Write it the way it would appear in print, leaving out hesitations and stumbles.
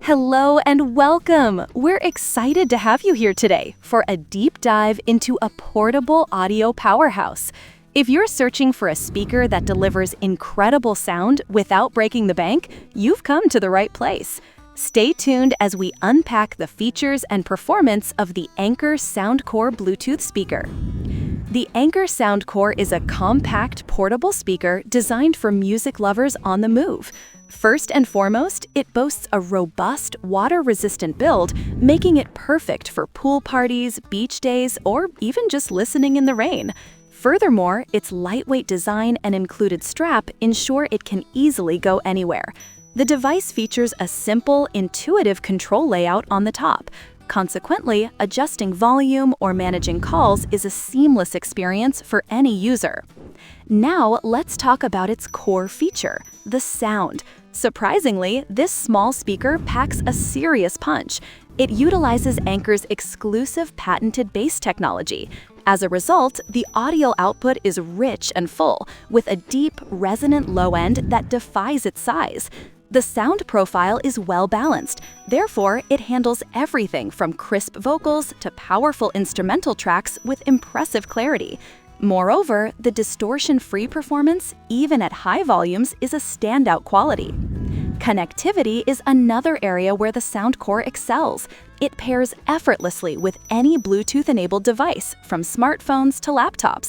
Hello and welcome! We're excited to have you here today for a deep dive into a portable audio powerhouse. If you're searching for a speaker that delivers incredible sound without breaking the bank, you've come to the right place. Stay tuned as we unpack the features and performance of the Anker Soundcore Bluetooth speaker. The Anker Soundcore is a compact, portable speaker designed for music lovers on the move. First and foremost, it boasts a robust, water-resistant build, making it perfect for pool parties, beach days, or even just listening in the rain. Furthermore, its lightweight design and included strap ensure it can easily go anywhere. The device features a simple, intuitive control layout on the top. Consequently, adjusting volume or managing calls is a seamless experience for any user. Now, let's talk about its core feature, the sound. Surprisingly, this small speaker packs a serious punch. It utilizes Anker's exclusive patented bass technology. As a result, the audio output is rich and full, with a deep, resonant low end that defies its size. The sound profile is well-balanced, therefore it handles everything from crisp vocals to powerful instrumental tracks with impressive clarity. Moreover, the distortion-free performance, even at high volumes, is a standout quality. Connectivity is another area where the Soundcore excels. It pairs effortlessly with any Bluetooth-enabled device, from smartphones to laptops.